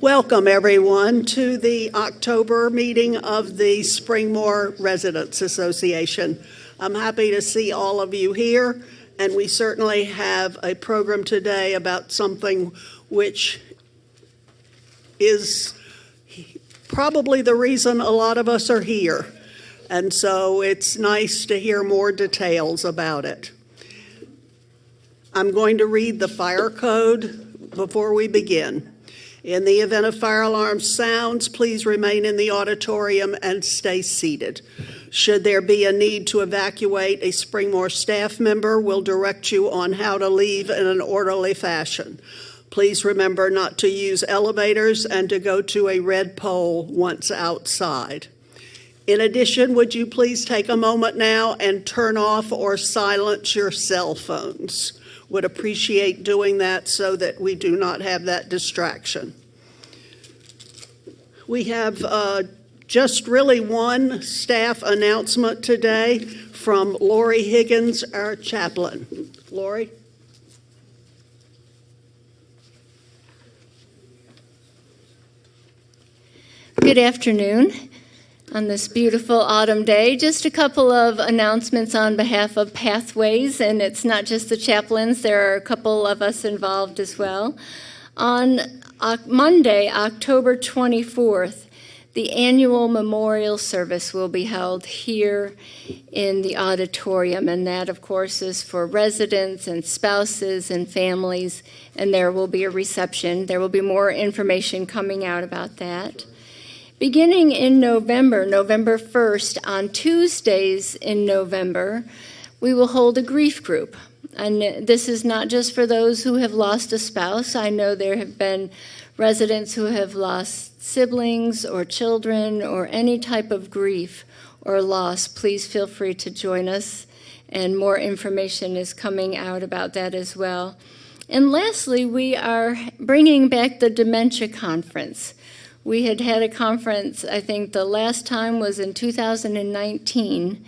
Welcome, everyone, to the October meeting of the Springmore Residents Association. I'm happy to see all of you here, and we certainly have a program today about something which is probably the reason a lot of us are here. And so it's nice to hear more details about it. I'm going to read the fire code before we begin. In the event of fire alarm sounds, please remain in the auditorium and stay seated. Should there be a need to evacuate, a Springmore staff member will direct you on how to leave in an orderly fashion. Please remember not to use elevators and to go to a red pole once outside. In addition, would you please take a moment now and turn off or silence your cell phones? Would appreciate doing that so that we do not have that distraction. We have just really one staff announcement today from Lori Higgins, our chaplain. Lori? Good afternoon. On this beautiful autumn day, just a couple of announcements on behalf of Pathways, and it's not just the chaplains, there are a couple of us involved as well. On Monday, October 24th, the annual memorial service will be held here in the auditorium, and that, of course, is for residents and spouses and families, and there will be a reception. There will be more information coming out about that. Beginning in November 1st, on Tuesdays in November, we will hold a grief group. And this is not just for those who have lost a spouse. I know there have been residents who have lost siblings or children or any type of grief or loss. Please feel free to join us, and more information is coming out about that as well. And lastly, we are bringing back the Dementia Conference. We had a conference, I think the last time was in 2019,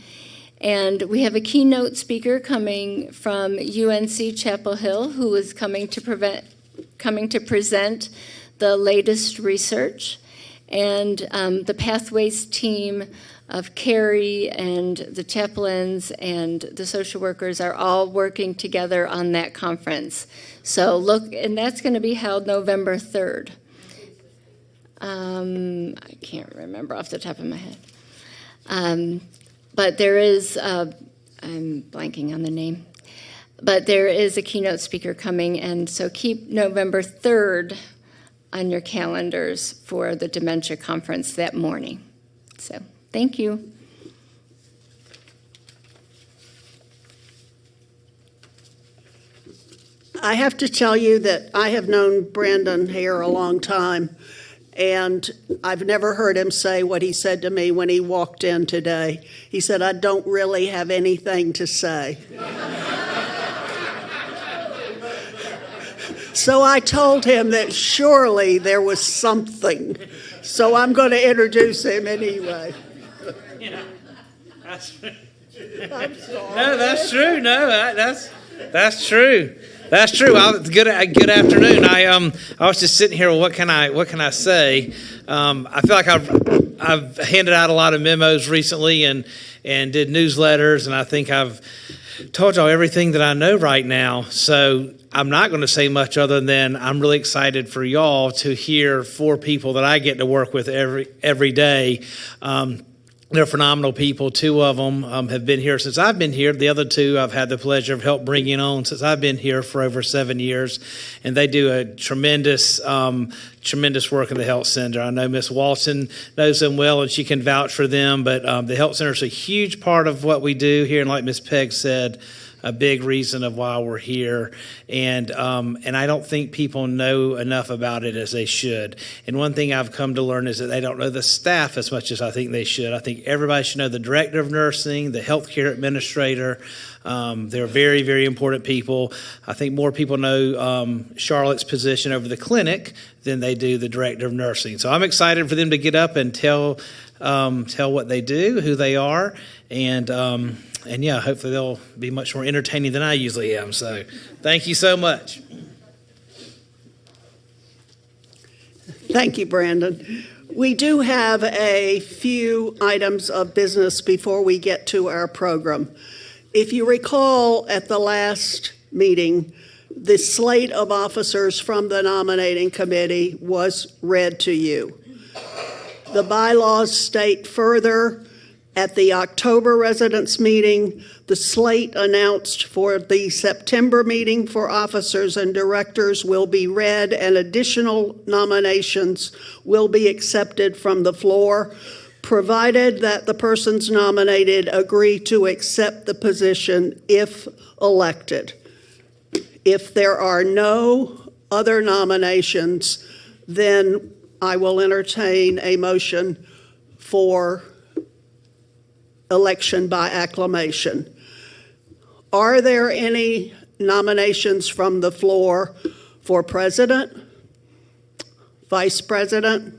and we have a keynote speaker coming from UNC Chapel Hill who is coming to present the latest research. And the Pathways team of Carrie and the chaplains and the social workers are all working together on that conference. So look, and that's going to be held November 3rd. I can't remember off the top of my head. But there is, I'm blanking on the name, but there is a keynote speaker coming, and so keep November 3rd on your calendars for the Dementia Conference that morning. So, thank you. I have to tell you that I have known Brandon here a long time, and I've never heard him say what he said to me when he walked in today. He said, "I don't really have anything to say." So I told him that surely there was something. So I'm going to introduce him anyway. Yeah, that's true. I'm sorry. No, that's true. No, that's true. That's true. Good afternoon. I was just sitting here. Well, what can I say? I feel like I've handed out a lot of memos recently and did newsletters, and I think I've told y'all everything that I know right now. So I'm not going to say much other than I'm really excited for y'all to hear 4 people that I get to work with every day. They're phenomenal people. 2 of them have been here since I've been here. The other 2 I've had the pleasure of help bringing on since I've been here for over 7 years. And they do a tremendous work in the Health Center. I know Miss Walton knows them well, and she can vouch for them. But the Health Center is a huge part of what we do here. And like Miss Peg said, a big reason of why we're here, and I don't think people know enough about it as they should. And one thing I've come to learn is that they don't know the staff as much as I think they should. I think everybody should know the director of nursing, the healthcare administrator. They're very, very important people. I think more people know Charlotte's position over the clinic than they do the director of nursing. So I'm excited for them to get up and tell what they do, who they are, and yeah, hopefully they'll be much more entertaining than I usually am. So thank you so much. Thank you, Brandon. We do have a few items of business before we get to our program. If you recall, at the last meeting, the slate of officers from the nominating committee was read to you. The bylaws state further, at the October residents' meeting, the slate announced for the September meeting for officers and directors will be read, and additional nominations will be accepted from the floor, provided that the persons nominated agree to accept the position if elected. If there are no other nominations, then I will entertain a motion for election by acclamation. Are there any nominations from the floor for president, vice president,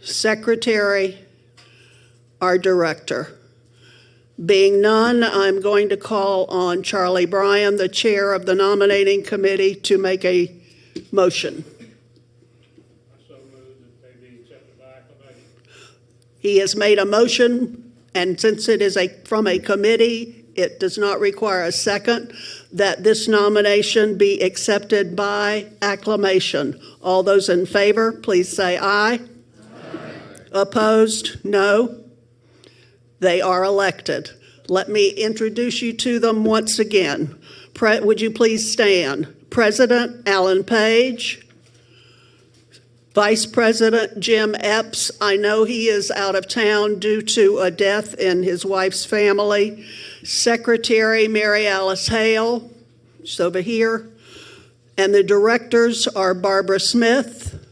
secretary, or director? Being none, I'm going to call on Charlie Bryan, the chair of the nominating committee, to make a motion. I so move that they be accepted by acclamation. He has made a motion, and since it is from a committee, it does not require a second, that this nomination be accepted by acclamation. All those in favor, please say aye. Aye. Opposed? No. They are elected. Let me introduce you to them once again. Would you please stand? President Alan Page. Vice President Jim Epps. I know he is out of town due to a death in his wife's family. Secretary Mary Alice Hale. She's over here. And the directors are Barbara Smith,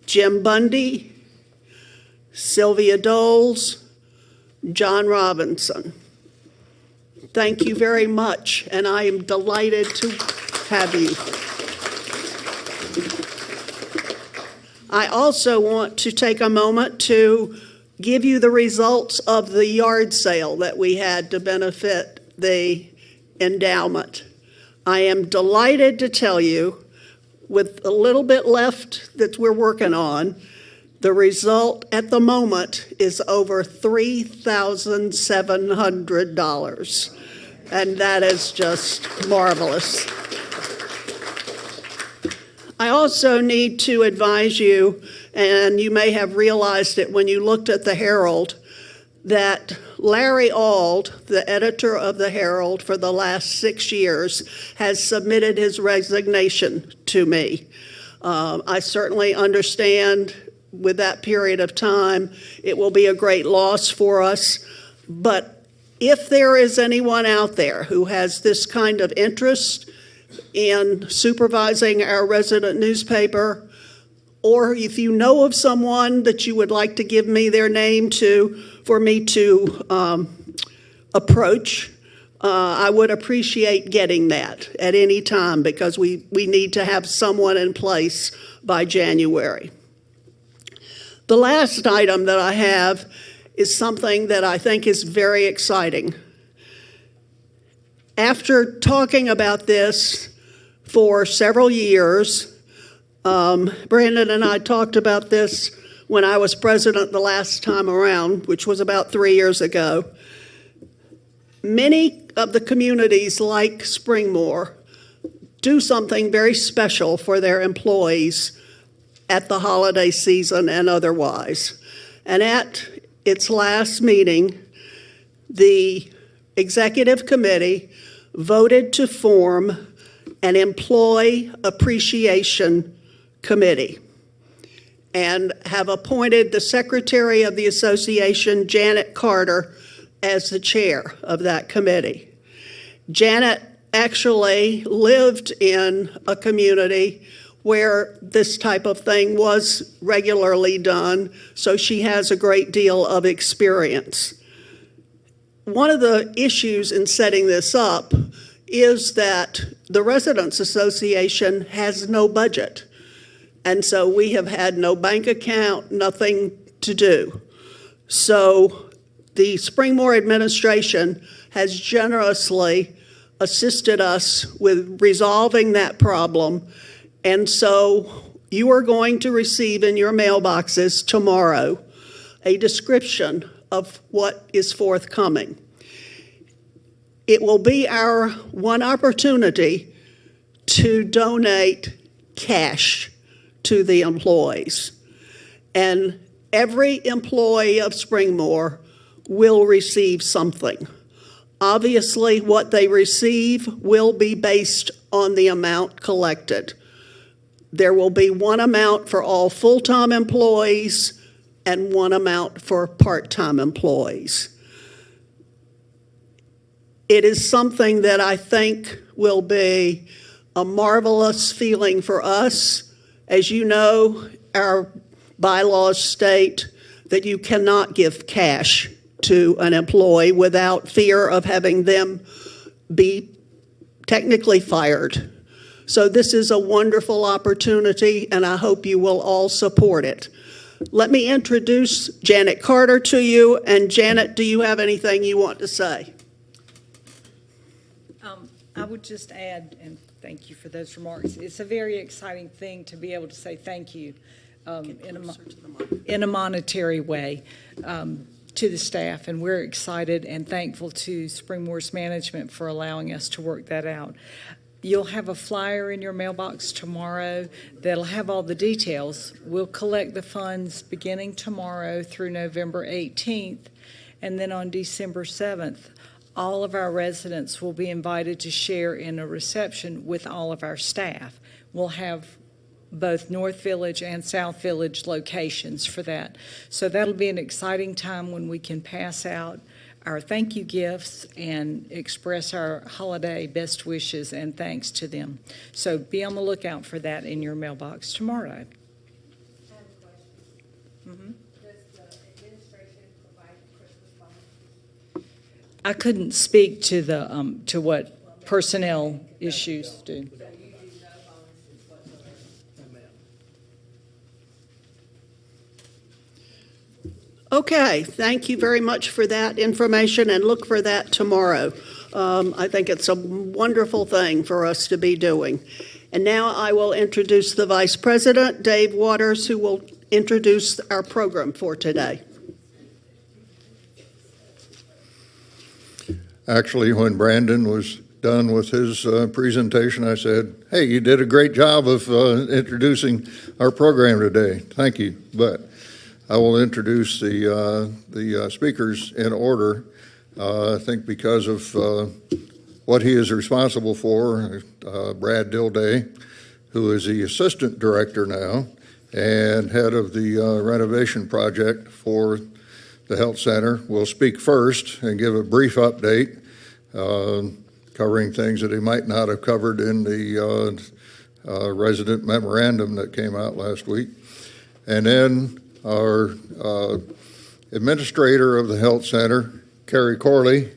Jim Bundy, Sylvia Doles, John Robinson. Thank you very much, and I am delighted to have you. I also want to take a moment to give you the results of the yard sale that we had to benefit the endowment. I am delighted to tell you, with a little bit left that we're working on, the result at the moment is over $3,700, and that is just marvelous. I also need to advise you, and you may have realized it when you looked at the Herald, that Larry Auld, the editor of the Herald for the last 6 years, has submitted his resignation to me. I certainly understand with that period of time, it will be a great loss for us. But if there is anyone out there who has this kind of interest in supervising our resident newspaper, or if you know of someone that you would like to give me their name to, for me to approach, I would appreciate getting that at any time, because we need to have someone in place by January. The last item that I have is something that I think is very exciting. After talking about this for several years, Brandon and I talked about this when I was president the last time around, which was about 3 years ago. Many of the communities like Springmore do something very special for their employees at the holiday season and otherwise. And at its last meeting, the executive committee voted to form an employee appreciation committee and have appointed the secretary of the association, Janet Carter, as the chair of that committee. Janet actually lived in a community where this type of thing was regularly done, so she has a great deal of experience. One of the issues in setting this up is that the Residents Association has no budget, and so we have had no bank account, nothing to do. So the Springmore administration has generously assisted us with resolving that problem. And so you are going to receive in your mailboxes tomorrow a description of what is forthcoming. It will be our one opportunity to donate cash to the employees. And every employee of Springmore will receive something. Obviously, what they receive will be based on the amount collected. There will be one amount for all full-time employees and one amount for part-time employees. It is something that I think will be a marvelous feeling for us. As you know, our bylaws state that you cannot give cash to an employee without fear of having them be technically fired. So this is a wonderful opportunity, and I hope you will all support it. Let me introduce Janet Carter to you. And Janet, do you have anything you want to say? I would just add, and thank you for those remarks, it's a very exciting thing to be able to say thank you in a monetary way to the staff, and we're excited and thankful to Springmore's management for allowing us to work that out. You'll have a flyer in your mailbox tomorrow that'll have all the details. We'll collect the funds beginning tomorrow through November 18th, and then on December 7th, all of our residents will be invited to share in a reception with all of our staff. We'll have both North Village and South Village locations for that. So that'll be an exciting time when we can pass out our thank you gifts and express our holiday best wishes and thanks to them. So be on the lookout for that in your mailbox tomorrow. I couldn't speak to the to what personnel issues do. Okay, thank you very much for that information, and look for that tomorrow. I think it's a wonderful thing for us to be doing. And now I will introduce the Vice President, Dave Waters, who will introduce our program for today. Actually, when Brandon was done with his presentation, I said, "Hey, you did a great job of introducing our program today. Thank you." But I will introduce the speakers in order. I think because of what he is responsible for, Brad Dilday, who is the Assistant Director now and head of the renovation project for the Health Center, will speak first and give a brief update covering things that he might not have covered in the resident memorandum that came out last week. And then our administrator of the Health Center, Kerry Corley,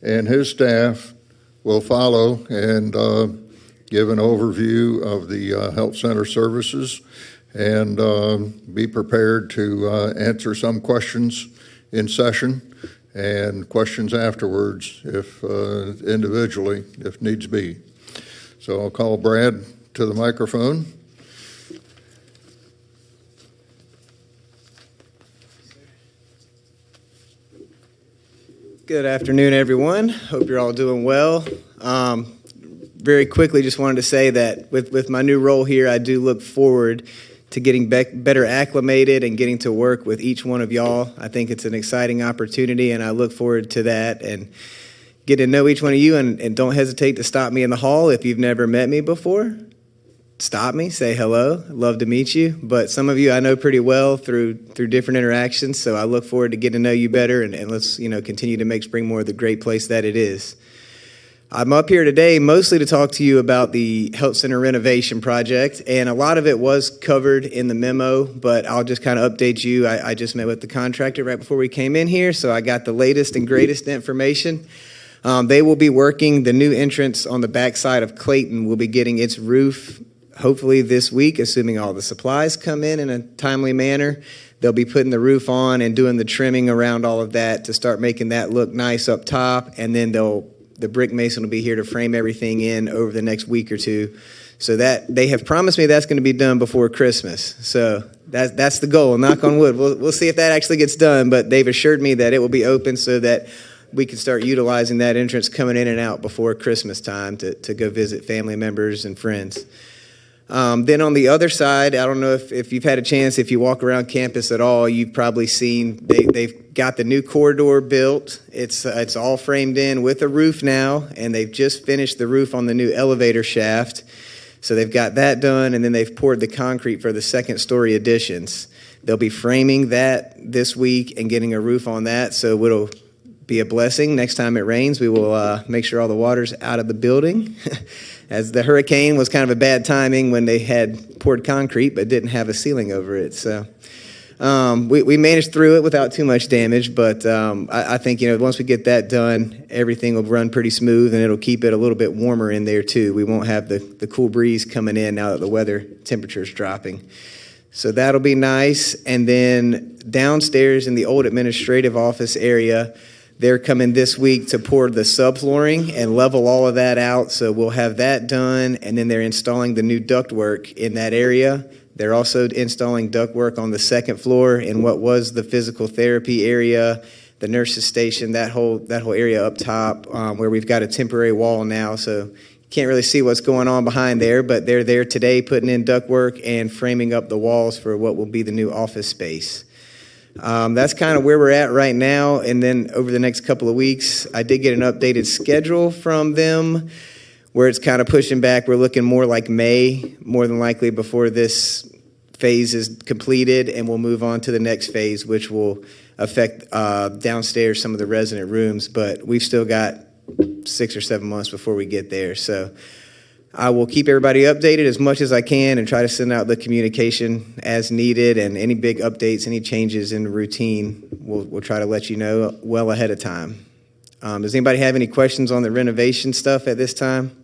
and his staff will follow and give an overview of the Health Center services and be prepared to answer some questions in session and questions afterwards if individually, if needs be. So I'll call Brad to the microphone. Good afternoon, everyone. Hope you're all doing well. Very quickly, just wanted to say that with my new role here, I do look forward to getting better acclimated and getting to work with each one of y'all. I think it's an exciting opportunity, and I look forward to that and get to know each one of you. And don't hesitate to stop me in the hall if you've never met me before. Stop me, say hello. I'd love to meet you. But some of you I know pretty well through different interactions, so I look forward to getting to know you better, and let's continue to make Springmore the great place that it is. I'm up here today mostly to talk to you about the Health Center renovation project, and a lot of it was covered in the memo, but I'll just kind of update you. I just met with the contractor right before we came in here, so I got the latest and greatest information. They will be working the new entrance on the backside of Clayton. Will be getting its roof hopefully this week, assuming all the supplies come in a timely manner. They'll be putting the roof on and doing the trimming around all of that to start making that look nice up top, and then the brick mason will be here to frame everything in over the next week or two. So that they have promised me that's going to be done before Christmas. So that's the goal. Knock on wood. We'll see if that actually gets done. But they've assured me that it will be open so that we can start utilizing that entrance coming in and out before Christmas time to go visit family members and friends. Then on the other side, I don't know if you've had a chance, if you walk around campus at all, you've probably seen they've got the new corridor built. It's all framed in with a roof now, and they've just finished the roof on the new elevator shaft. So they've got that done, and then they've poured the concrete for the second story additions. They'll be framing that this week and getting a roof on that, so it'll be a blessing. Next time it rains, we will make sure all the water's out of the building. As the hurricane was kind of a bad timing when they had poured concrete but didn't have a ceiling over it. So we managed through it without too much damage, but I think, once we get that done, everything will run pretty smooth, and it'll keep it a little bit warmer in there too. We won't have the cool breeze coming in now that the weather temperature is dropping. So that'll be nice. And then downstairs in the old administrative office area, they're coming this week to pour the subflooring and level all of that out. So we'll have that done. And then they're installing the new ductwork in that area. They're also installing ductwork on the second floor in what was the physical therapy area, the nurses station, that whole area up top, where we've got a temporary wall now. So you can't really see what's going on behind there, but they're there today putting in ductwork and framing up the walls for what will be the new office space. That's kind of where we're at right now. And then over the next couple of weeks, I did get an updated schedule from them where it's kind of pushing back. We're looking more like May, more than likely, before this phase is completed, and we'll move on to the next phase, which will affect downstairs some of the resident rooms. But we've still got 6 or 7 months before we get there. So I will keep everybody updated as much as I can and try to send out the communication as needed, and any big updates, any changes in the routine, we'll try to let you know well ahead of time. Does anybody have any questions on the renovation stuff at this time?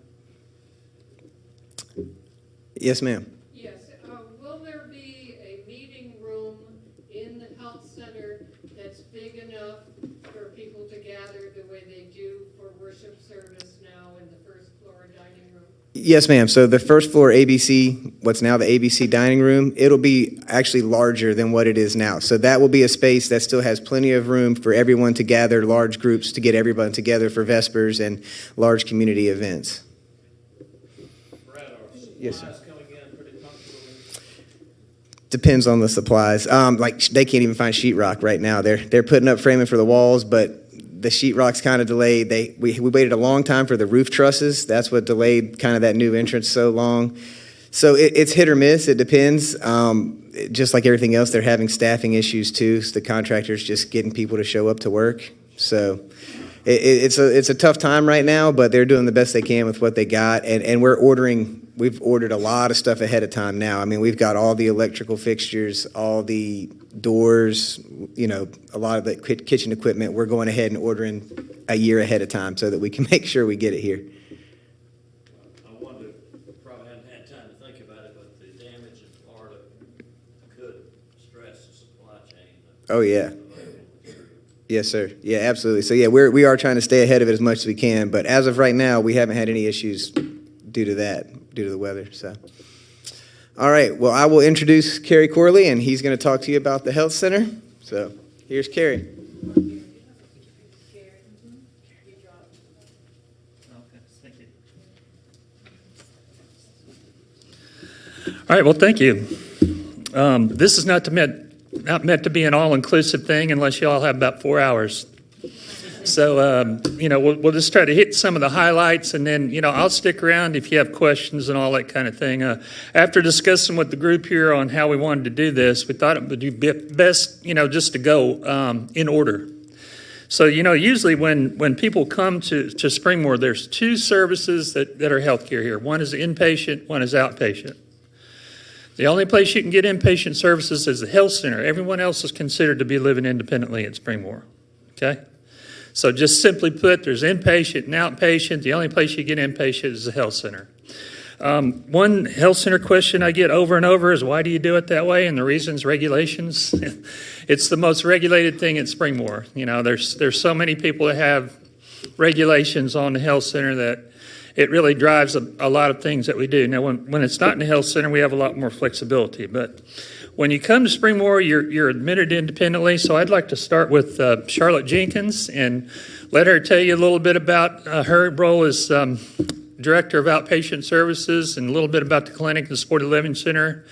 Yes, ma'am. Yes, will there be a meeting room in the health center that's big enough for people to gather the way they do for worship service now in the first floor dining room? Yes, ma'am. So the first floor ABC, what's now the ABC dining room, it'll be actually larger than what it is now. So that will be a space that still has plenty of room for everyone to gather, large groups to get everyone together for Vespers and large community events. Brad, are Yes, sir. supplies coming in pretty comfortably? Depends on the supplies. Like they can't even find sheetrock right now. They're putting up framing for the walls, but the sheetrock's kind of delayed. We waited a long time for the roof trusses. That's what delayed kind of that new entrance so long. So it's hit or miss. It depends. Just like everything else, they're having staffing issues too. So the contractor's just getting people to show up to work. So it's a tough time right now, but they're doing the best they can with what they got. And we've ordered a lot of stuff ahead of time now. I mean, we've got all the electrical fixtures, all the doors, a lot of the kitchen equipment. We're going ahead and ordering a year ahead of time so that we can make sure we get it here. I wonder, probably haven't had time to think about it, but the damage in Florida could stress the supply chain. Oh, yeah. Yes, sir. Yeah, absolutely. So, yeah, we are trying to stay ahead of it as much as we can. But as of right now, we haven't had any issues due to the weather. So, all right. Well, I will introduce Kerry Corley, and he's going to talk to you about the health center. So, here's Kerry. All right, well, thank you. This is not meant to be an all-inclusive thing unless you all have about 4 hours. So, we'll just try to hit some of the highlights, and then, I'll stick around if you have questions and all that kind of thing. After discussing with the group here on how we wanted to do this, we thought it would be best, just to go in order. So, usually when people come to Springmore, there's 2 services that are healthcare here. One is inpatient, one is outpatient. The only place you can get inpatient services is the health center. Everyone else is considered to be living independently at Springmore, okay? So just simply put, there's inpatient and outpatient. The only place you get inpatient is the health center. One health center question I get over and over is, why do you do it that way? And the reason's regulations. It's the most regulated thing at Springmore. There's so many people that have regulations on the health center that it really drives a lot of things that we do. Now, when it's not in the health center, we have a lot more flexibility. But when you come to Springmore, you're admitted independently. So I'd like to start with Charlotte Jenkins and let her tell you a little bit about her role as Director of Outpatient Services and a little bit about the clinic, the Supported Living Center.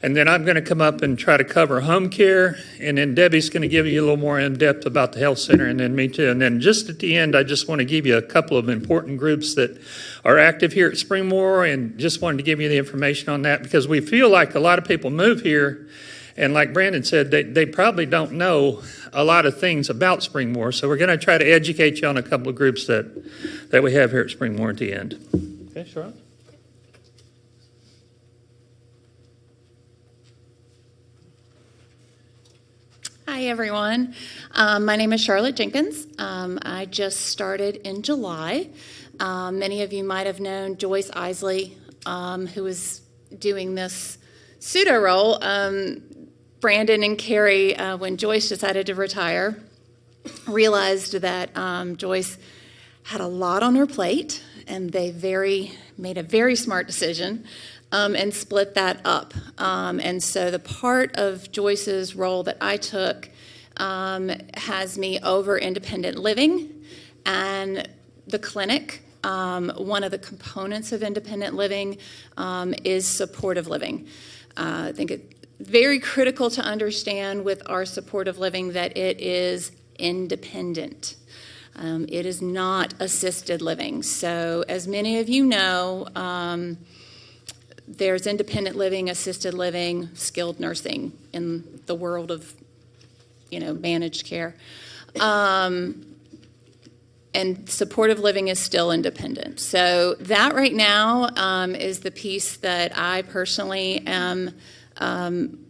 And then I'm going to come up and try to cover home care. And then Debbie's going to give you a little more in depth about the health center, and then me too. And then just at the end, I just want to give you a couple of important groups that are active here at Springmore, and just wanted to give you the information on that because we feel like a lot of people move here. And like Brandon said, they probably don't know a lot of things about Springmore. So we're going to try to educate you on a couple of groups that we have here at Springmore at the end. Okay, Charlotte? Hi, everyone. My name is Charlotte Jenkins. I just started in July. Many of you might have known Joyce Isley, who was doing this pseudo role. Brandon and Carrie, when Joyce decided to retire, realized that Joyce had a lot on her plate, and they made a very smart decision and split that up. And so the part of Joyce's role that I took has me over independent living and the clinic. One of the components of independent living is supportive living. I think it's very critical to understand with our supportive living that it is independent. It is not assisted living. So as many of you know, there's independent living, assisted living, skilled nursing in the world of, managed care. And supportive living is still independent. So that right now is the piece that I personally am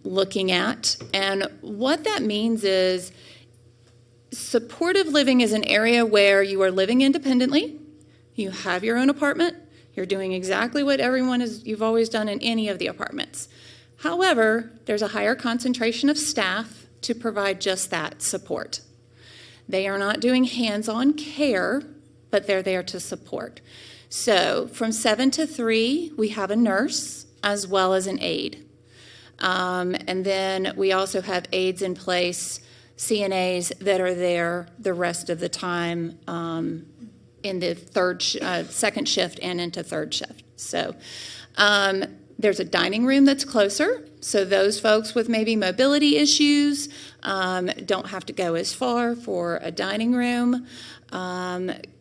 looking at. And what that means is supportive living is an area where you are living independently, you have your own apartment, you're doing exactly what you've always done in any of the apartments. However, there's a higher concentration of staff to provide just that support. They are not doing hands-on care, but they're there to support. So from 7 to 3, we have a nurse as well as an aide. And then we also have aides in place, CNAs that are there the rest of the time in the second shift and into third shift. So there's a dining room that's closer. So those folks with maybe mobility issues don't have to go as far for a dining room.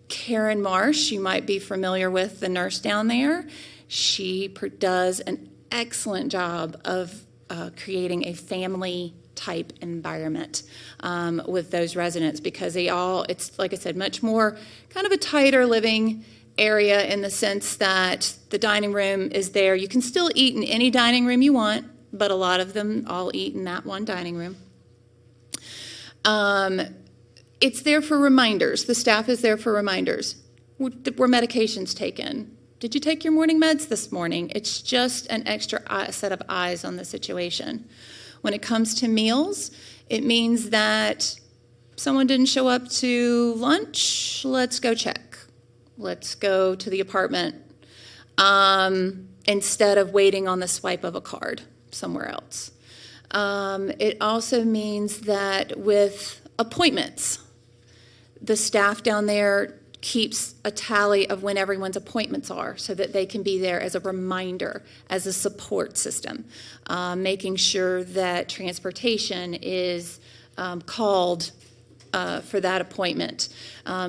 Karen Marsh, you might be familiar with the nurse down there. She does an excellent job of creating a family type environment with those residents because it's like I said, much more kind of a tighter living area in the sense that the dining room is there. You can still eat in any dining room you want, but a lot of them all eat in that one dining room. It's there for reminders. The staff is there for reminders. Were medications taken? Did you take your morning meds this morning? It's just an extra set of eyes on the situation. When it comes to meals, it means that someone didn't show up to lunch, let's go check. Let's go to the apartment instead of waiting on the swipe of a card somewhere else. It also means that with appointments, the staff down there keeps a tally of when everyone's appointments are so that they can be there as a reminder, as a support system, making sure that transportation is called for that appointment,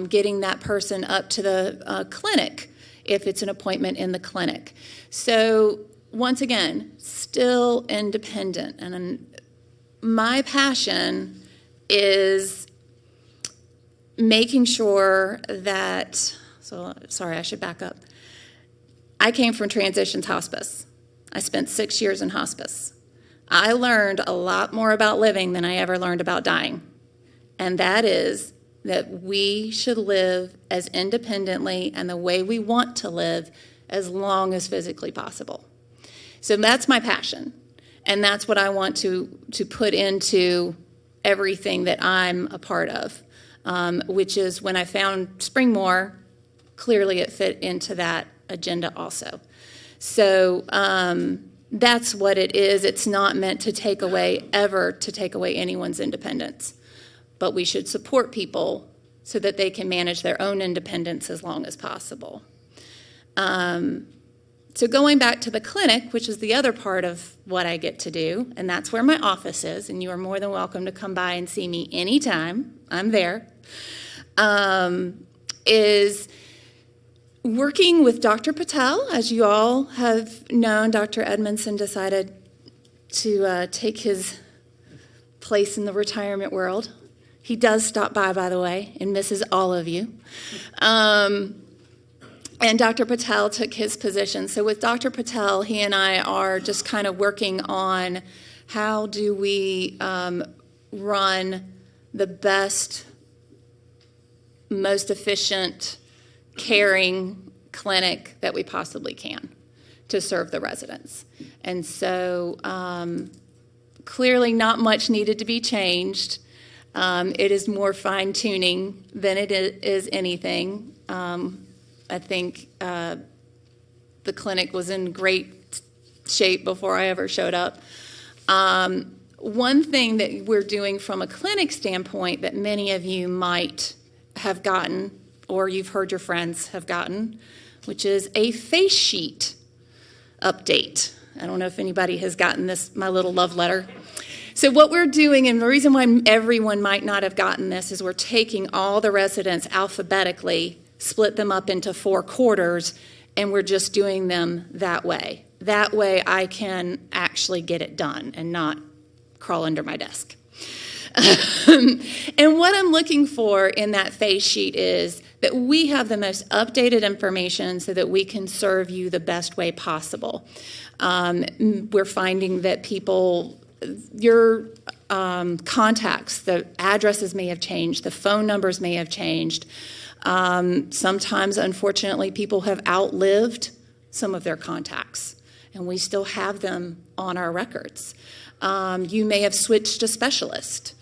getting that person up to the clinic if it's an appointment in the clinic. So once again, still independent. And my passion is making sure that, I should back up. I came from Transitions Hospice. I spent 6 years in hospice. I learned a lot more about living than I ever learned about dying. And that is that we should live as independently and the way we want to live as long as physically possible. So that's my passion. And that's what I want to put into everything that I'm a part of. Which is when I found Springmore, clearly it fit into that agenda also. So that's what it is. It's not meant to take away anyone's independence. But we should support people so that they can manage their own independence as long as possible. So going back to the clinic, which is the other part of what I get to do, and that's where my office is, and you are more than welcome to come by and see me anytime. I'm there. Is working with Dr. Patel. As you all have known, Dr. Edmondson decided to take his place in the retirement world. He does stop by the way, and misses all of you. And Dr. Patel took his position. So with Dr. Patel, he and I are just kind of working on how do we run the best, most efficient, caring clinic that we possibly can to serve the residents. And so clearly not much needed to be changed. It is more fine-tuning than it is anything. I think the clinic was in great shape before I ever showed up. One thing that we're doing from a clinic standpoint that many of you might have gotten, or you've heard your friends have gotten, which is a face sheet update. I don't know if anybody has gotten this, my little love letter. So what we're doing, and the reason why everyone might not have gotten this, is we're taking all the residents alphabetically, split them up into 4 quarters, and we're just doing them that way. That way I can actually get it done and not crawl under my desk. And what I'm looking for in that face sheet is that we have the most updated information so that we can serve you the best way possible. We're finding that people, your contacts, the addresses may have changed, the phone numbers may have changed. Sometimes, unfortunately, people have outlived some of their contacts, and we still have them on our records. You may have switched a specialist.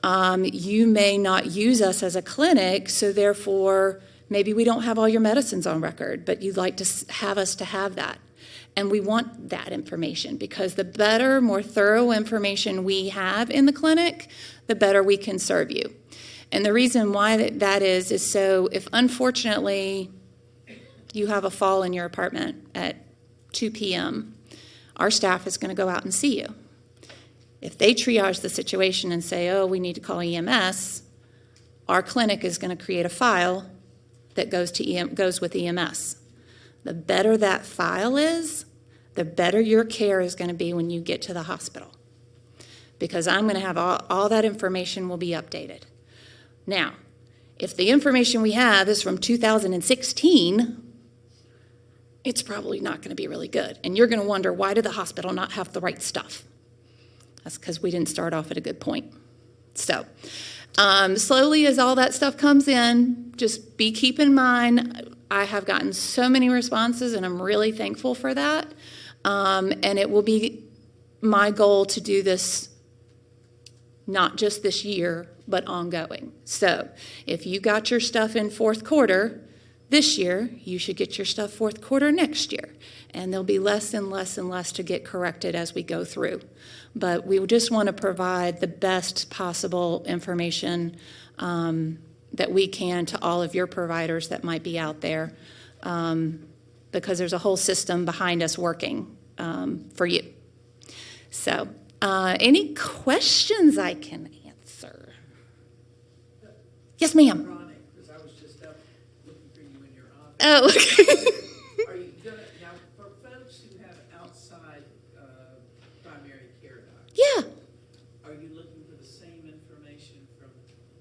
You may not use us as a clinic, so therefore, maybe we don't have all your medicines on record, but you'd like to have us to have that. And we want that information because the better, more thorough information we have in the clinic, the better we can serve you. And the reason why that is so if unfortunately you have a fall in your apartment at 2 p.m., our staff is going to go out and see you. If they triage the situation and say, oh, we need to call EMS, our clinic is going to create a file that goes with EMS. The better that file is, the better your care is going to be when you get to the hospital. Because I'm going to have all that information will be updated. Now, if the information we have is from 2016, it's probably not going to be really good. And you're going to wonder, why did the hospital not have the right stuff? That's because we didn't start off at a good point. So, slowly as all that stuff comes in, just keep in mind, I have gotten so many responses, and I'm really thankful for that. And it will be my goal to do this not just this year, but ongoing. So if you got your stuff in 4th quarter this year, you should get your stuff 4th quarter next year. And there'll be less and less and less to get corrected as we go through. But we just want to provide the best possible information that we can to all of your providers that might be out there, because there's a whole system behind us working for you. So any questions I can answer? Yes, ma'am. Because I was just up looking for you in your office. Oh, okay. Are you gonna, now, for folks who have outside primary care doctors, Yeah, are you looking for the same information from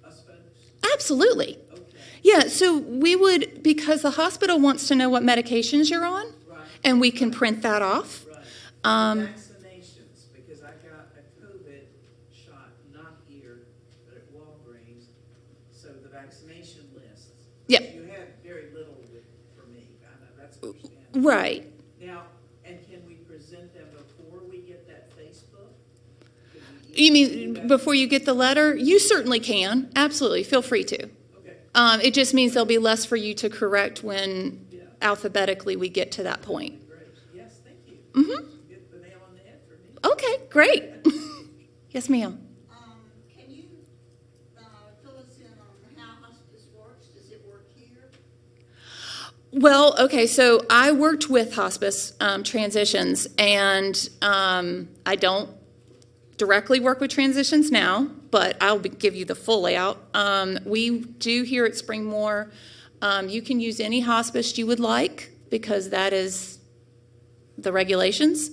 us folks? absolutely. Okay. Yeah, so we would, because the hospital wants to know what medications you're on, Right. and we can print that off. Right. Vaccinations, because I got a COVID shot, not here, but at Walgreens. So the vaccination lists. Yep. You had very little for me. I know that's understandable. Right. Now, and can we present them before we get that Facebook? Can we You do mean that? before you get the letter? You certainly can. Absolutely. Feel free to. Okay. It just means there'll be less for you to correct when alphabetically we get to that point. Yes, thank you. Mm-hmm. Get the nail on the head for me. Okay, great. Yes, ma'am. Can you fill us in on how hospice works? Does it work here? Well, okay, so I worked with hospice transitions, and I don't directly work with transitions now, but I'll give you the full layout. We do here at Springmore, you can use any hospice you would like because that is the regulations.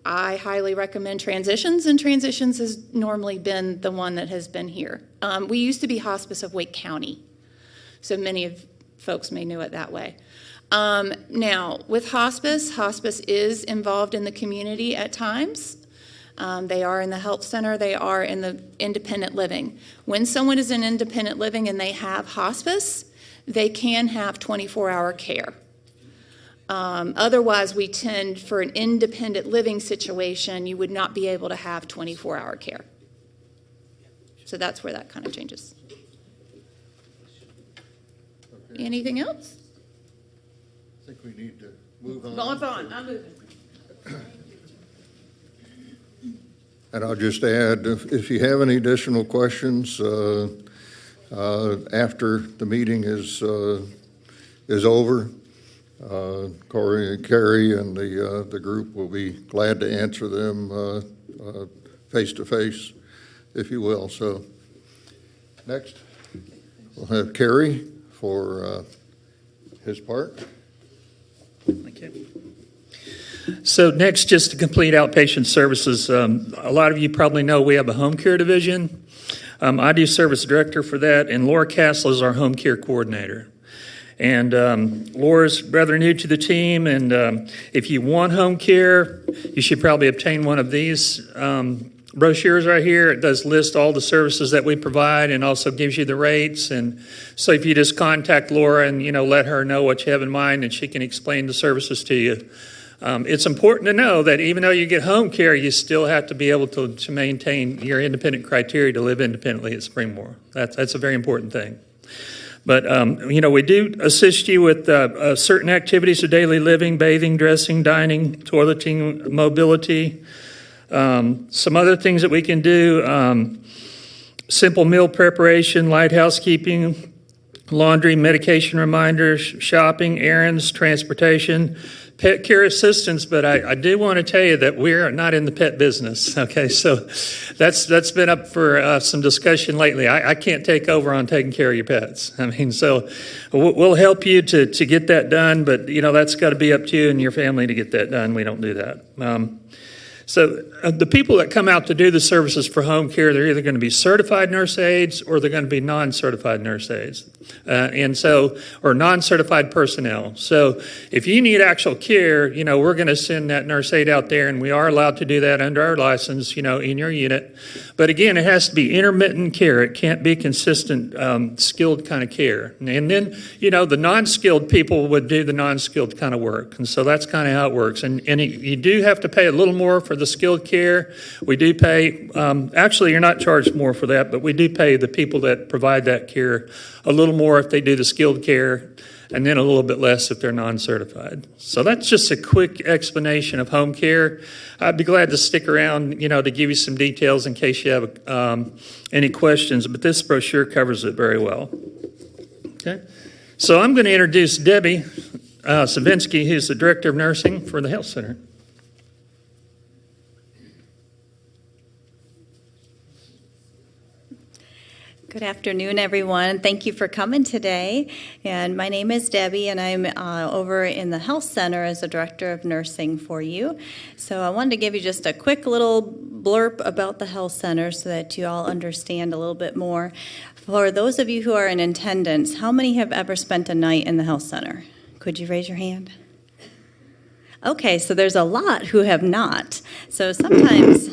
I highly recommend transitions, and transitions has normally been the one that has been here. We used to be Hospice of Wake County, so many of folks may know it that way. Now, with hospice, hospice is involved in the community at times. They are in the health center. They are in the independent living. When someone is in independent living and they have hospice, they can have 24-hour care. Otherwise, we tend, for an independent living situation, you would not be able to have 24-hour care. So that's where that kind of changes. Anything else? I think we need to move on. Going on, I'm moving. And I'll just add, if you have any additional questions after the meeting is over, Corey and Carrie and the group will be glad to answer them face to face, if you will. So next, we'll have Carrie for his part. Thank you. So next, just to complete outpatient services, a lot of you probably know we have a home care division. I do service director for that, and Laura Castle is our home care coordinator. And Laura's rather new to the team, and if you want home care, you should probably obtain one of these brochures right here. It does list all the services that we provide and also gives you the rates. And so if you just contact Laura and, let her know what you have in mind, and she can explain the services to you. It's important to know that even though you get home care, you still have to be able to maintain your independent criteria to live independently at Springmore. That's a very important thing. But, we do assist you with certain activities of daily living: bathing, dressing, dining, toileting, mobility. Some other things that we can do: simple meal preparation, light housekeeping, laundry, medication reminders, shopping, errands, transportation, pet care assistance. But I do want to tell you that we're not in the pet business. Okay, so that's been up for some discussion lately. I can't take over on taking care of your pets. So we'll help you to get that done, but that's got to be up to you and your family to get that done. We don't do that. So the people that come out to do the services for home care, they're either going to be certified nurse aides or they're going to be non-certified nurse aides, or non-certified personnel. So if you need actual care, we're going to send that nurse aide out there, and we are allowed to do that under our license, in your unit. But again, it has to be intermittent care. It can't be consistent, skilled kind of care. And then, the non-skilled people would do the non-skilled kind of work. And so that's kind of how it works. And you do have to pay a little more for the skilled care. We do pay, actually you're not charged more for that, but we do pay the people that provide that care a little more if they do the skilled care, and then a little bit less if they're non-certified. So that's just a quick explanation of home care. I'd be glad to stick around, to give you some details in case you have any questions, but this brochure covers it very well. Okay, so I'm going to introduce Debbie Savinsky, who's the Director of Nursing for the Health Center. Good afternoon, everyone. Thank you for coming today. And my name is Debbie, and I'm over in the Health Center as a Director of Nursing for you. So I wanted to give you just a quick little blurb about the Health Center so that you all understand a little bit more. For those of you who are in attendance, how many have ever spent a night in the Health Center? Could you raise your hand? Okay, so there's a lot who have not. So sometimes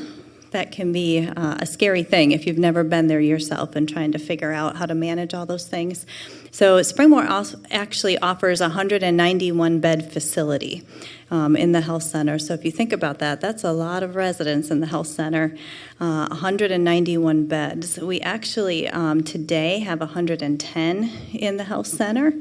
that can be a scary thing if you've never been there yourself and trying to figure out how to manage all those things. So Springmore also actually offers a 191-bed facility in the health center. So if you think about that, that's a lot of residents in the health center, 191 beds. We actually today have 110 in the health center,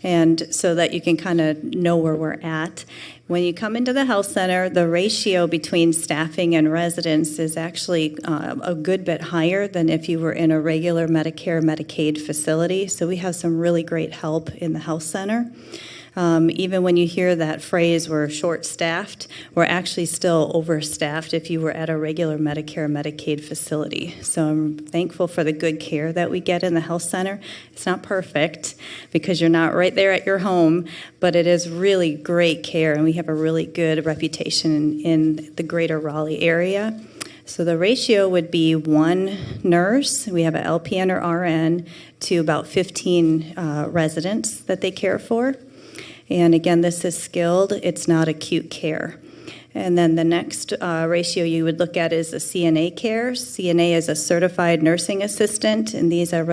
and so that you can kind of know where we're at. When you come into the health center, the ratio between staffing and residents is actually a good bit higher than if you were in a regular Medicare, Medicaid facility. So we have some really great help in the health center. Even when you hear that phrase, we're short-staffed, we're actually still overstaffed if you were at a regular Medicare, Medicaid facility. So I'm thankful for the good care that we get in the health center. It's not perfect because you're not right there at your home, but it is really great care, and we have a really good reputation in the greater Raleigh area. So the ratio would be 1 nurse, we have an LPN or RN, to about 15 residents that they care for. And again, this is skilled, it's not acute care. And then the next ratio you would look at is a CNA care. CNA is a certified nursing assistant, and these are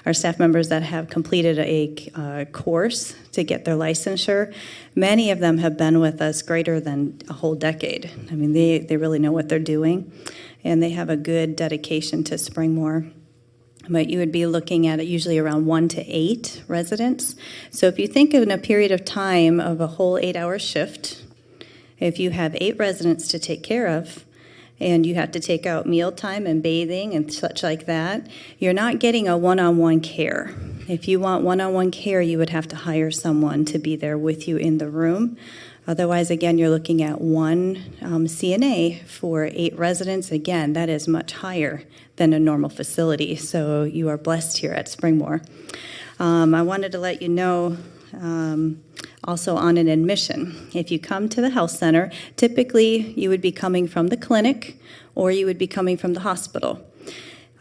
our staff members that have completed a course to get their licensure. Many of them have been with us greater than a whole decade. I mean, they really know what they're doing, and they have a good dedication to Springmore. But you would be looking at it usually around 1 to 8 residents. So if you think in a period of time of a whole 8-hour shift, if you have 8 residents to take care of, and you have to take out mealtime and bathing and such like that, you're not getting a one-on-one care. If you want one-on-one care, you would have to hire someone to be there with you in the room. Otherwise, again, you're looking at 1 CNA for 8 residents. Again, that is much higher than a normal facility, so you are blessed here at Springmore. I wanted to let you know also on an admission. If you come to the health center, typically you would be coming from the clinic or you would be coming from the hospital.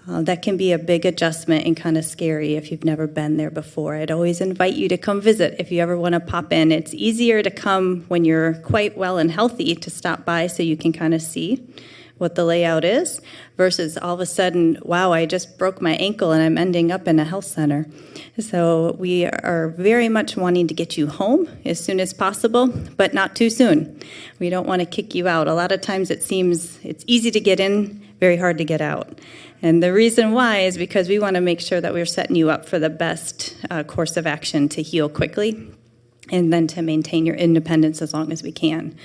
That can be a big adjustment and kind of scary if you've never been there before. I'd always invite you to come visit if you ever want to pop in. It's easier to come when you're quite well and healthy to stop by so you can kind of see what the layout is versus all of a sudden, wow, I just broke my ankle and I'm ending up in a health center. So we are very much wanting to get you home as soon as possible, but not too soon. We don't want to kick you out. A lot of times it seems it's easy to get in, very hard to get out. And the reason why is because we want to make sure that we're setting you up for the best course of action to heal quickly and then to maintain your independence as long as we can.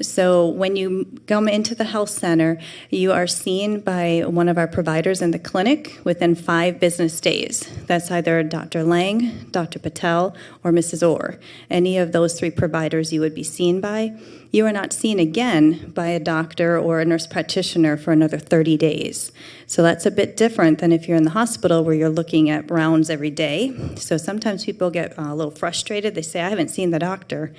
So when you come into the health center, you are seen by one of our providers in the clinic within 5 business days. That's either Dr. Lang, Dr. Patel, or Mrs. Orr. Any of those 3 providers you would be seen by. You are not seen again by a doctor or a nurse practitioner for another 30 days. So that's a bit different than if you're in the hospital where you're looking at rounds every day. So sometimes people get a little frustrated. They say, I haven't seen the doctor.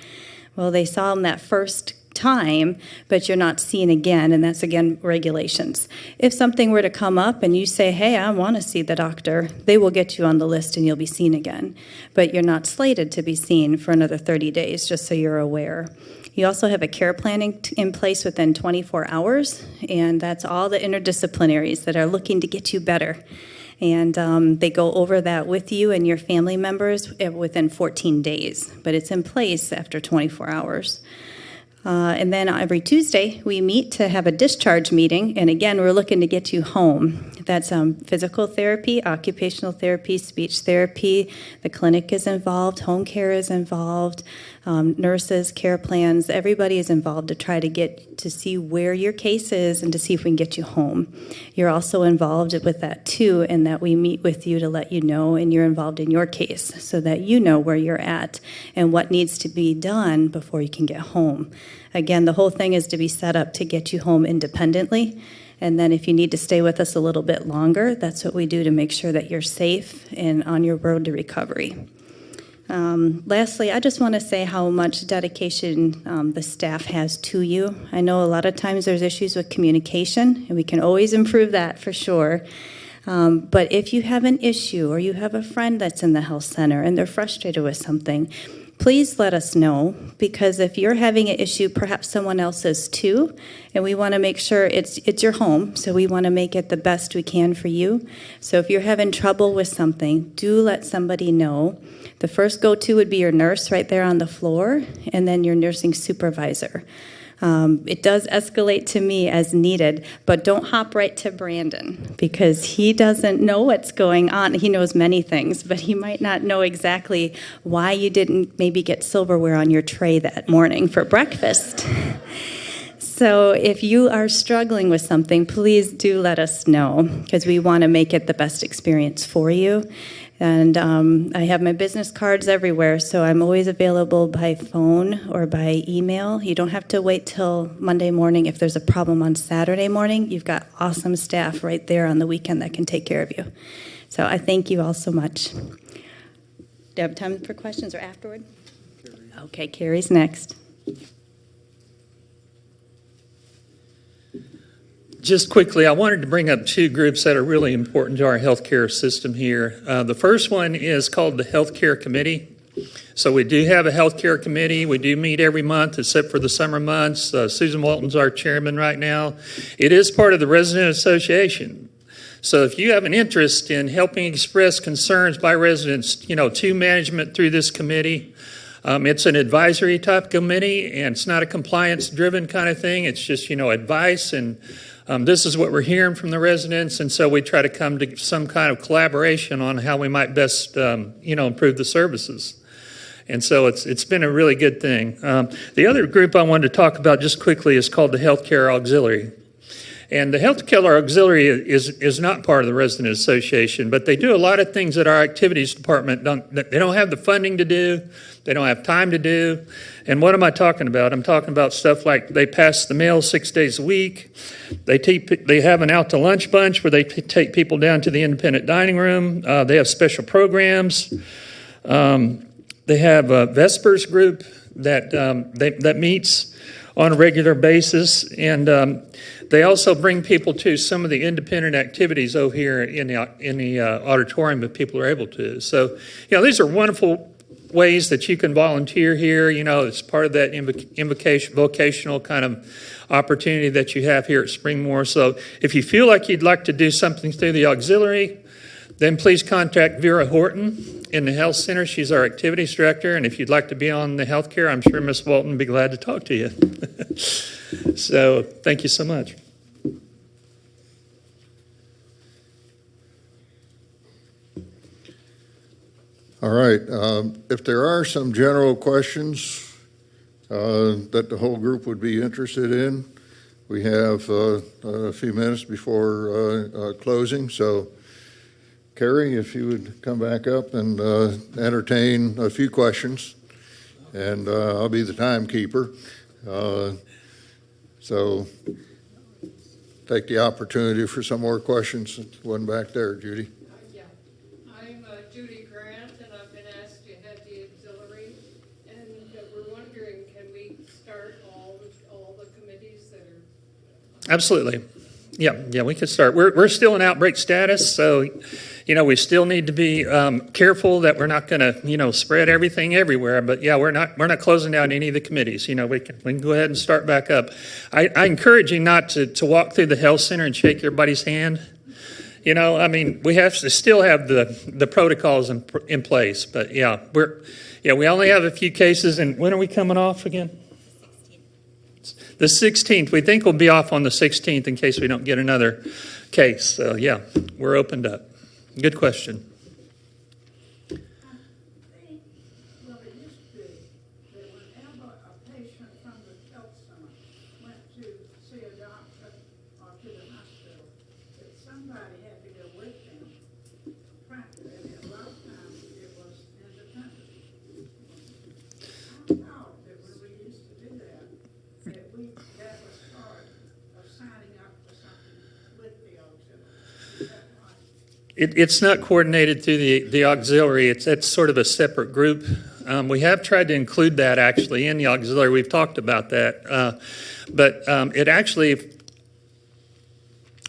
Well, they saw him that first time, but you're not seen again, and that's, again, regulations. If something were to come up and you say, hey, I want to see the doctor, they will get you on the list and you'll be seen again. But you're not slated to be seen for another 30 days, just so you're aware. You also have a care planning in place within 24 hours, and that's all the interdisciplinaries that are looking to get you better. And they go over that with you and your family members within 14 days, but it's in place after 24 hours. And then every Tuesday, we meet to have a discharge meeting, and again, we're looking to get you home. That's physical therapy, occupational therapy, speech therapy. The clinic is involved, home care is involved, nurses, care plans, everybody is involved to try to get to see where your case is and to see if we can get you home. You're also involved with that too, in that we meet with you to let you know, and you're involved in your case so that you know where you're at and what needs to be done before you can get home. Again, the whole thing is to be set up to get you home independently. And then if you need to stay with us a little bit longer, that's what we do to make sure that you're safe and on your road to recovery. Lastly, I just want to say how much dedication the staff has to you. I know a lot of times there's issues with communication, and we can always improve that for sure. But if you have an issue or you have a friend that's in the health center and they're frustrated with something, please let us know, because if you're having an issue, perhaps someone else is too, and we want to make sure it's your home, so we want to make it the best we can for you. So if you're having trouble with something, do let somebody know. The first go-to would be your nurse right there on the floor, and then your nursing supervisor. It does escalate to me as needed, but don't hop right to Brandon, because he doesn't know what's going on. He knows many things, but he might not know exactly why you didn't maybe get silverware on your tray that morning for breakfast. So if you are struggling with something, please do let us know, because we want to make it the best experience for you. And I have my business cards everywhere, so I'm always available by phone or by email. You don't have to wait till Monday morning. If there's a problem on Saturday morning, you've got awesome staff right there on the weekend that can take care of you. So I thank you all so much. Do you have time for questions or afterward? Okay, Carrie's next. Just quickly, I wanted to bring up two groups that are really important to our healthcare system here. The first one is called the Healthcare Committee. So we do have a healthcare committee. We do meet every month except for the summer months. Susan Walton's our chairman right now. It is part of the Resident Association. So if you have an interest in helping express concerns by residents, to management through this committee, it's an advisory type committee, and it's not a compliance-driven kind of thing. It's just, advice, and this is what we're hearing from the residents, and so we try to come to some kind of collaboration on how we might best, improve the services. And so it's been a really good thing. The other group I wanted to talk about just quickly is called the Healthcare Auxiliary. And the Healthcare Auxiliary is not part of the Resident Association, but they do a lot of things that our activities department they don't have the funding to do, they don't have time to do. And what am I talking about? I'm talking about stuff like they pass the mail 6 days a week. They have an out to lunch bunch where they take people down to the independent dining room. They have special programs. They have a Vespers group that meets on a regular basis, and they also bring people to some of the independent activities over here in the auditorium if people are able to. So, these are wonderful ways that you can volunteer here. It's part of that vocational kind of opportunity that you have here at Springmore. So if you feel like you'd like to do something through the auxiliary, then please contact Vera Horton in the Health Center. She's our activities director, and if you'd like to be on the healthcare, I'm sure Ms. Walton would be glad to talk to you. So thank you so much. All right. If there are some general questions that the whole group would be interested in, we have a few minutes before closing. So, Carrie, if you would come back up and entertain a few questions, and I'll be the timekeeper. So, take the opportunity for some more questions. One back there, Judy. Yeah, I'm Judy Grant, and I've been asked to head the auxiliary, and we're wondering, can we start all the committees that are? Absolutely. Yeah, we can start. We're still in outbreak status, so we still need to be careful that we're not going to spread everything everywhere. But yeah, we're not closing down any of the committees. We can go ahead and start back up. I encourage you not to walk through the health center and shake everybody's hand. We have to still have the protocols in place. But we only have a few cases. And when are we coming off again? The 16th. We think we'll be off on the 16th in case we don't get another case. So yeah, we're opened up. Good question. Well, it used to be that whenever a patient from the health center went to see a doctor or to the hospital, that somebody had to go with them. Practically, a lot of times it was independent. I thought that when we used to do that that was part of signing up for something with the auxiliary. Is that right? It's not coordinated through the auxiliary. That's sort of a separate group. We have tried to include that actually in the auxiliary. We've talked about that. But it actually,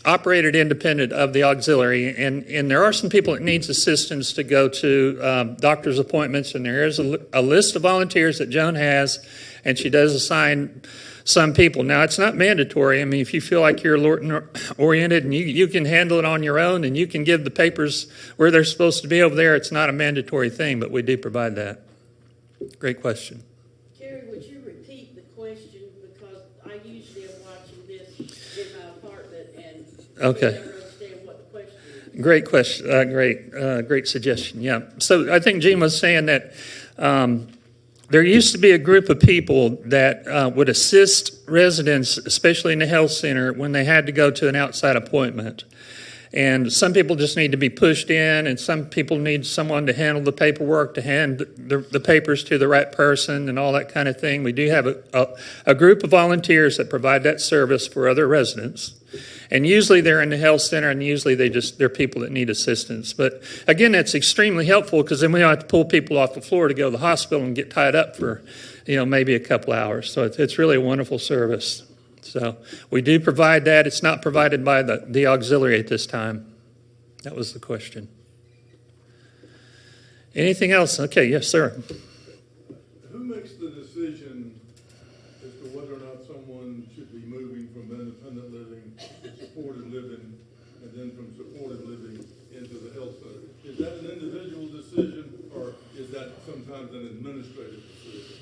operated independent of the auxiliary, and there are some people that needs assistance to go to doctor's appointments, and there is a list of volunteers that Joan has, and she does assign some people. Now, it's not mandatory. I mean, if you feel like you're oriented and you can handle it on your own and you can give the papers where they're supposed to be over there, it's not a mandatory thing, but we do provide that. Great question. Carrie, would you repeat the question, because I usually am watching this in my apartment and Okay. I never understand what the question is. Great question. Great suggestion. Yeah. So I think Gene was saying that there used to be a group of people that would assist residents, especially in the health center, when they had to go to an outside appointment. And some people just need to be pushed in, and some people need someone to handle the paperwork, to hand the papers to the right person and all that kind of thing. We do have a group of volunteers that provide that service for other residents. And usually they're in the health center, and usually they're people that need assistance. But again, that's extremely helpful, because then we don't have to pull people off the floor to go to the hospital and get tied up for, maybe a couple hours. So it's really a wonderful service. So we do provide that. It's not provided by the auxiliary at this time. That was the question. Anything else? Okay, yes, sir. Who makes the decision as to whether or not someone should be moving from independent living to supported living, and then from supported living into the health center? Is that an individual decision, or is that sometimes an administrative decision?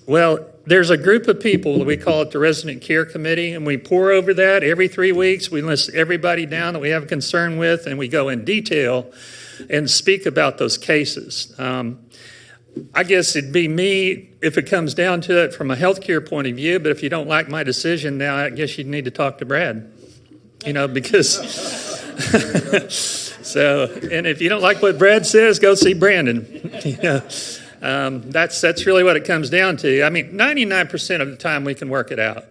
Well, there's a group of people, we call it the Resident Care Committee, and we pour over that every 3 weeks. We list everybody down that we have a concern with, and we go in detail and speak about those cases. I guess it'd be me if it comes down to it from a healthcare point of view, but if you don't like my decision now, I guess you'd need to talk to Brad, because... So, and if you don't like what Brad says, go see Brandon. That's really what it comes down to. I mean, 99% of the time we can work it out.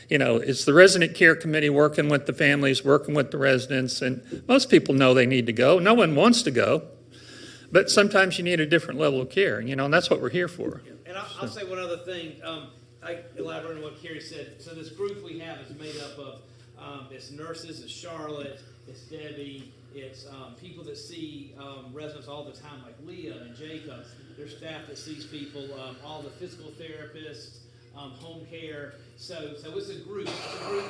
It's the Resident Care Committee working with the families, working with the residents, and most people know they need to go. No one wants to go, but sometimes you need a different level of care, and that's what we're here for. And I'll say one other thing. I elaborate on what Carrie said. So this group we have is made up of it's nurses, it's Charlotte, it's Debbie, it's people that see residents all the time, like Leah and Jacob. There's staff that sees people, all the physical therapists, home care. So it's a group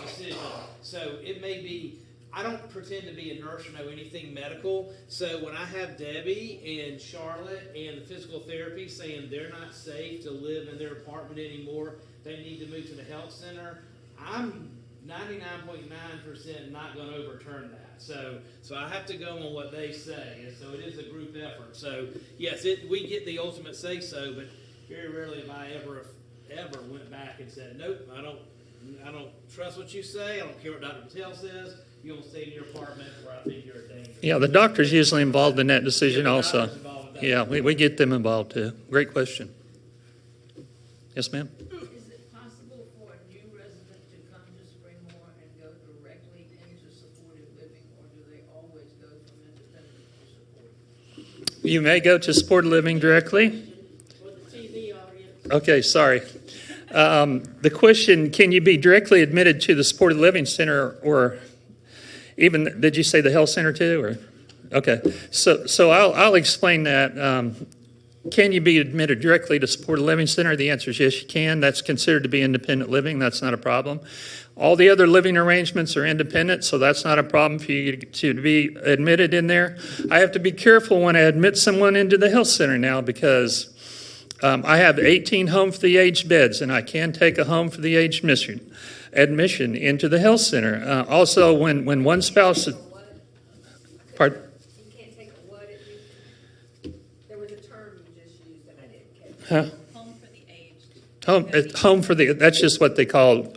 decision. So it may be, I don't pretend to be a nurse or know anything medical. So when I have Debbie and Charlotte and the physical therapy saying they're not safe to live in their apartment anymore, they need to move to the health center, I'm 99.9% not going to overturn that. So I have to go on what they say, and so it is a group effort. So yes, we get the ultimate say so, but very rarely have I ever went back and said, nope, I don't trust what you say. I don't care what Dr. Patel says. You don't stay in your apartment where I think you're a danger. Yeah, the doctor's usually involved in that decision also. Yeah, we get them involved too. Great question. Yes, ma'am? Is it possible for a new resident to come to Springmore and go directly into supported living, or do they always go from independent to supported? You may go to supported living directly. For the TV audience. Okay, sorry. The question, can you be directly admitted to the supported living center, or even, did you say the health center too? Or okay, so I'll explain that. Can you be admitted directly to supported living center? The answer is yes, you can. That's considered to be independent living. That's not a problem. All the other living arrangements are independent, so that's not a problem for you to be admitted in there. I have to be careful when I admit someone into the health center now, because I have 18 home for the aged beds, and I can take a home for the aged admission into the health center. Also, when one spouse... Pardon? You can't take a what? There was a term you just used that I didn't catch. Huh? Home for the aged. Home for the... That's just what they call...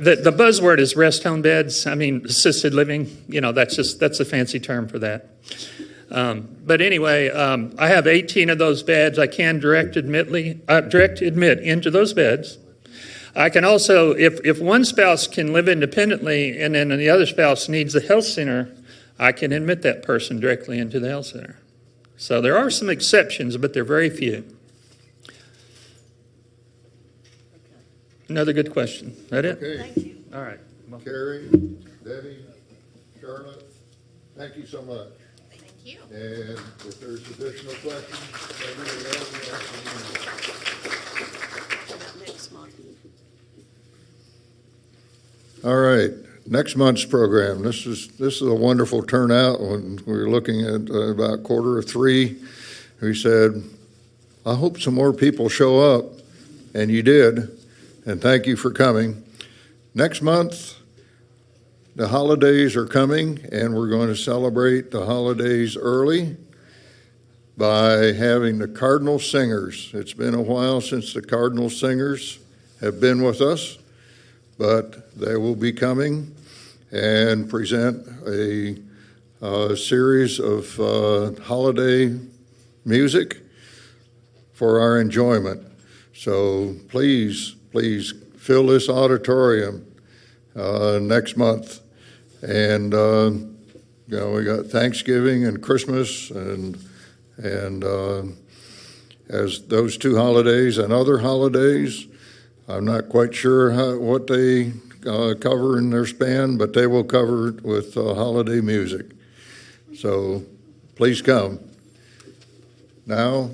The buzzword is rest home beds. I mean, assisted living. That's a fancy term for that. But anyway, I have 18 of those beds. I can direct admit into those beds. I can also, if one spouse can live independently and then the other spouse needs the health center, I can admit that person directly into the health center. So there are some exceptions, but they're very few. Another good question. Is that it? Okay. Thank you. All right. Carrie, Debbie, Charlotte, thank you so much. Thank you. And if there's additional questions, everybody else Next month. All right, next month's program. This is a wonderful turnout. When we were looking at about 2:45, we said, I hope some more people show up, and you did, and thank you for coming. Next month, the holidays are coming, and we're going to celebrate the holidays early by having the Cardinal Singers. It's been a while since the Cardinal Singers have been with us, but they will be coming and present a series of holiday music for our enjoyment. So please fill this auditorium next month. And we got Thanksgiving and Christmas and as those two holidays and other holidays. I'm not quite sure what they cover in their span, but they will cover it with holiday music. So please come. Now,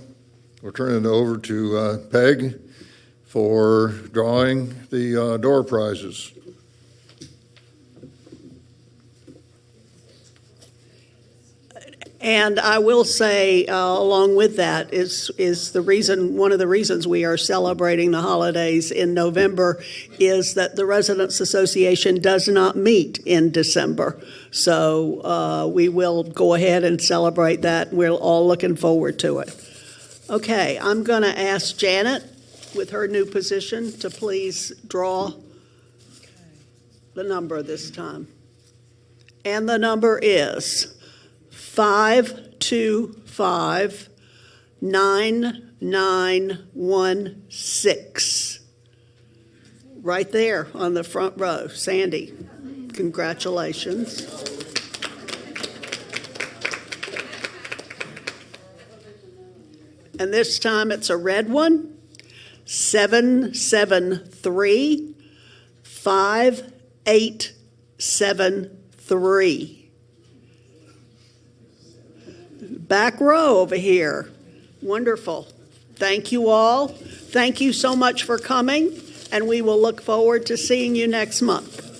we'll turn it over to Peg for drawing the door prizes. And I will say, along with that, is the reason, one of the reasons we are celebrating the holidays in November is that the Residents Association does not meet in December. So we will go ahead and celebrate that. We're all looking forward to it. Okay, I'm going to ask Janet, with her new position, to please draw the number this time. And the number is 5259916. Right there on the front row. Sandy, congratulations. And this time it's a red one. 7735873. Back row over here. Wonderful. Thank you all. Thank you so much for coming, and we will look forward to seeing you next month.